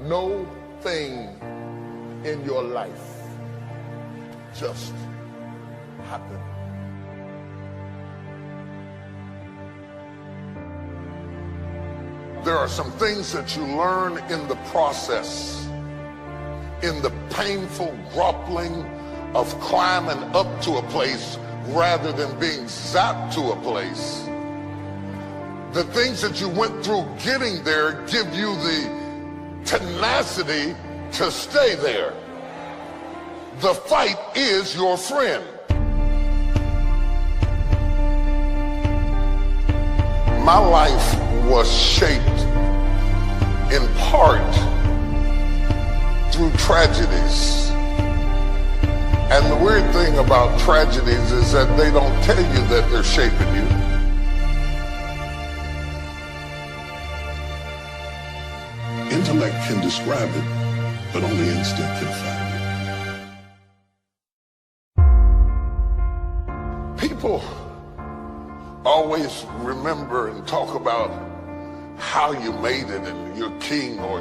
no thing in your life just happen. There are some things that you learn in the process, in the painful grappling of climbing up to a place rather than being zapped to a place. The things that you went through getting there give you the tenacity to stay there. The fight is your friend. My life was shaped in part through tragedies. And the weird thing about tragedies is that they don't tell you that they're shaping you. Intellect can describe it, but only instinct can find it. People always remember and talk about how you made it, and you're king, or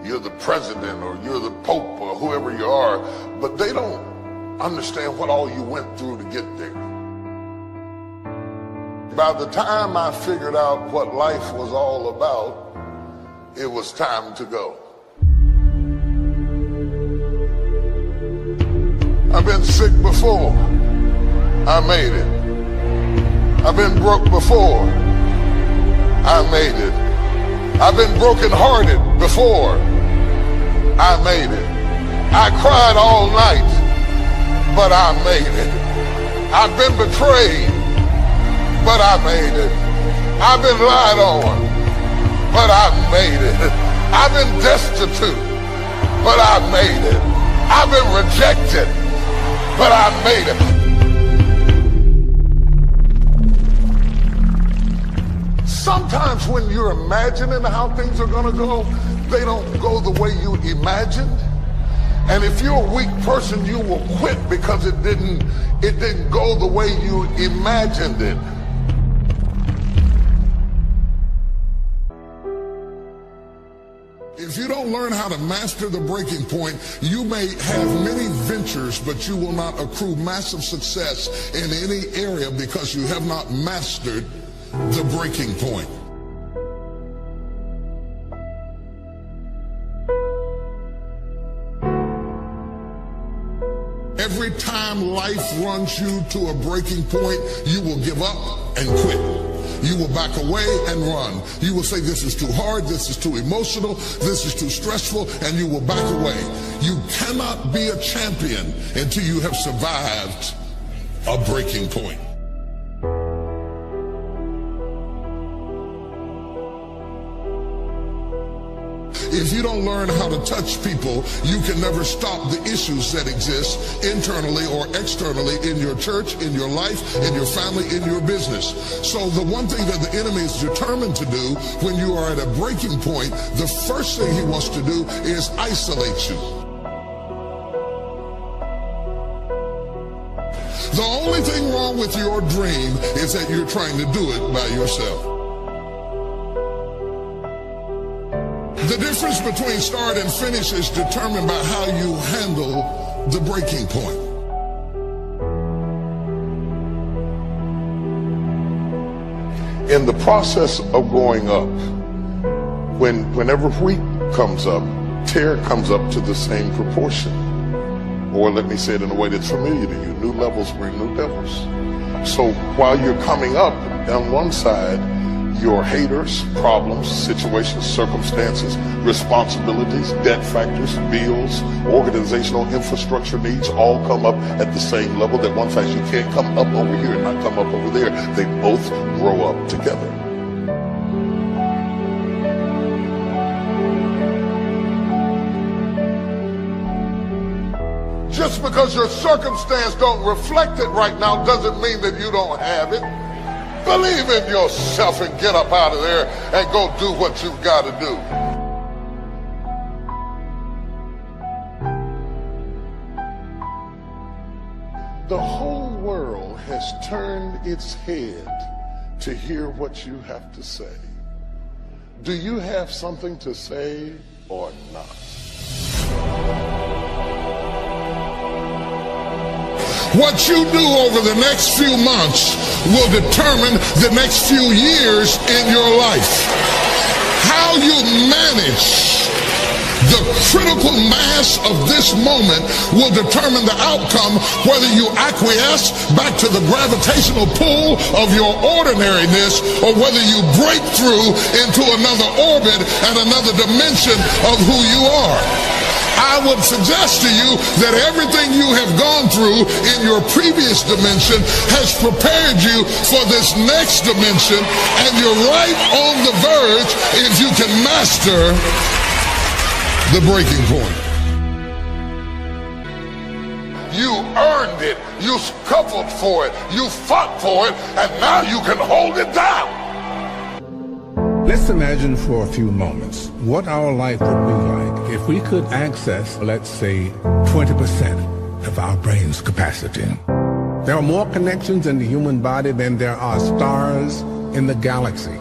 you're the president, or you're the pope, or whoever you are, but they don't understand what all you went through to get there. By the time I figured out what life was all about, it was time to go. I've been sick before. I made it. I've been broke before. I made it. I've been brokenhearted before. I made it. I cried all night, but I made it. I've been betrayed, but I made it. I've been lied on, but I made it. I've been destitute, but I made it. I've been rejected, but I made it. Sometimes when you're imagining how things are gonna go, they don't go the way you imagined. And if you're a weak person, you will quit because it didn't go the way you imagined it. If you don't learn how to master the breaking point, you may have many ventures, but you will not accrue massive success in any area because you have not mastered the breaking point. Every time life runs you to a breaking point, you will give up and quit. You will back away and run. You will say, this is too hard, this is too emotional, this is too stressful, and you will back away. You cannot be a champion until you have survived a breaking point. If you don't learn how to touch people, you can never stop the issues that exist internally or externally in your church, in your life, in your family, in your business. So the one thing that the enemy is determined to do when you are at a breaking point, the first thing he wants to do is isolate you. The only thing wrong with your dream is that you're trying to do it by yourself. The difference between start and finish is determined by how you handle the breaking point. In the process of going up, whenever wheat comes up, tear comes up to the same proportion. Or let me say it in a way that's familiar to you, new levels bring new devils. So while you're coming up on one side, your haters, problems, situations, circumstances, responsibilities, debt factors, bills, organizational infrastructure needs all come up at the same level. That one fact, you can't come up over here and not come up over there. They both grow up together. Just because your circumstance don't reflect it right now doesn't mean that you don't have it. Believe in yourself and get up out of there and go do what you've got to do. The whole world has turned its head to hear what you have to say. Do you have something to say or not. What you do over the next few months will determine the next few years in your life. How you manage the critical mass of this moment will determine the outcome, whether you acquiesce back to the gravitational pull of your ordinariness or whether you break through into another orbit and another dimension of who you are. I would suggest to you that everything you have gone through in your previous dimension has prepared you for this next dimension, and you're right on the verge if you can master the breaking point. You earned it, you scuffled for it, you fought for it, and now you can hold it down. Let's imagine for a few moments what our life would be like if we could access, let's say, 20% of our brain's capacity. There are more connections in the human body than there are stars in the galaxy.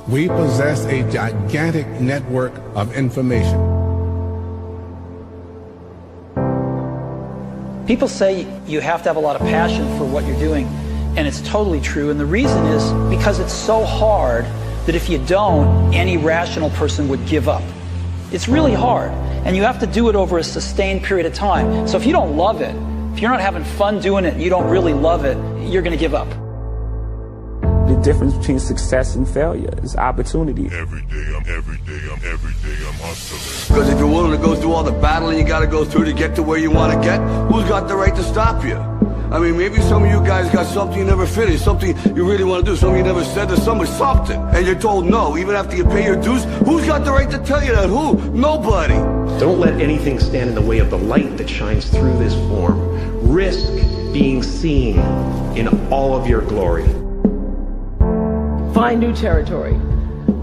We possess a gigantic network of information. People say you have to have a lot of passion for what you're doing, and it's totally true. And the reason is because it's so hard that if you don't, any rational person would give up. It's really hard, and you have to do it over a sustained period of time. So if you don't love it, if you're not having fun doing it, and you don't really love it, you're going to give up. The difference between success and failure is opportunity. Every day I'm hustling. Because if you're willing to go through all the battling you got to go through to get to where you want to get, who's got the right to stop you? I mean, maybe some of you guys got something you never finished, something you really want to do, something you never said to somebody, something, and you're told no, even after you pay your dues. Who's got the right to tell you that? Who? Nobody. Don't let anything stand in the way of the light that shines through this form. Risk being seen in all of your glory. Find new territory.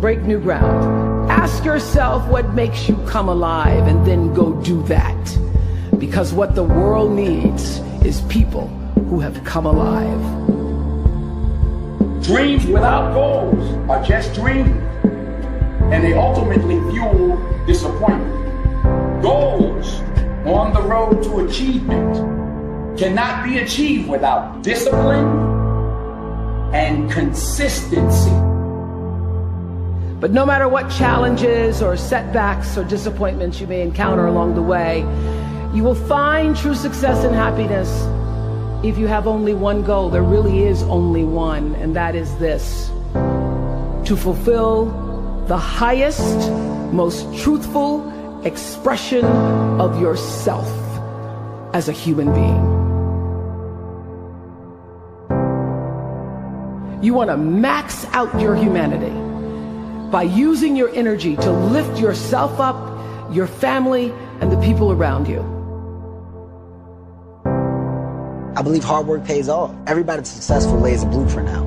Break new ground. Ask yourself what makes you come alive, and then go do that. Because what the world needs is people who have come alive. Dreams without goals are just dreams, and they ultimately fuel disappointment. Goals on the road to achievement cannot be achieved without discipline and consistency. But no matter what challenges or setbacks or disappointments you may encounter along the way, you will find true success and happiness if you have only one goal. There really is only one, and that is this: to fulfill the highest, most truthful expression of yourself as a human being. You want to max out your humanity by using your energy to lift yourself up, your family, and the people around you. I believe hard work pays off. Everybody that's successful lays a blueprint out.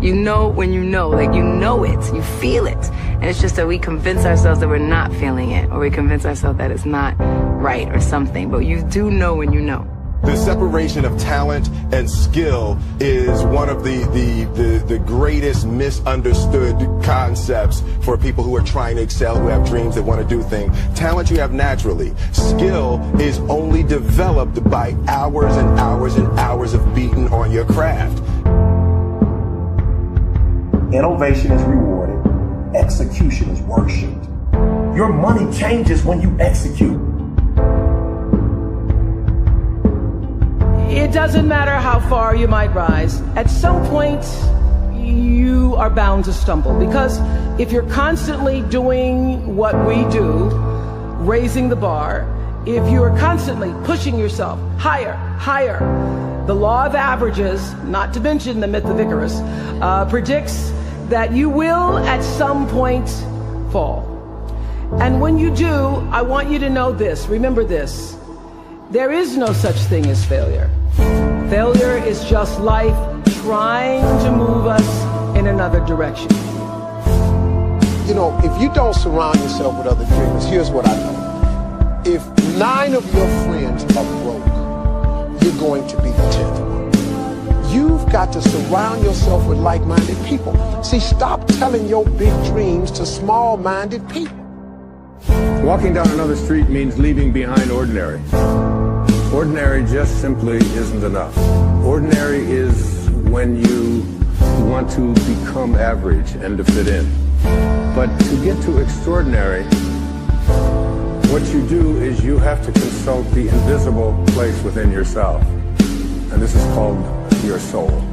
You know when you know, like you know it, you feel it. And it's just that we convince ourselves that we're not feeling it, or we convince ourselves that it's not right or something, but you do know when you know. The separation of talent and skill is one of the greatest misunderstood concepts for people who are trying to excel, who have dreams, that want to do things. Talent you have naturally. Skill is only developed by hours and hours and hours of beating on your craft. Innovation is rewarded. Execution is worshipped. Your money changes when you execute. It doesn't matter how far you might rise. At some point, you are bound to stumble, because if you're constantly doing what we do, raising the bar, if you are constantly pushing yourself higher, higher, the law of averages, not to mention the myth of Icarus, predicts that you will at some point fall. And when you do, I want you to know this, remember this: there is no such thing as failure. Failure is just life trying to move us in another direction. You know, if you don't surround yourself with other dreamers, here's what I know. If 9 of your friends are broke, you're going to be the 10th one. You've got to surround yourself with like-minded people. See, stop telling your big dreams to small-minded people. Walking down another street means leaving behind ordinary. Ordinary just simply isn't enough. Ordinary is when you want to become average and to fit in. But to get to extraordinary, what you do is you have to consult the invisible place within yourself. And this is called your soul.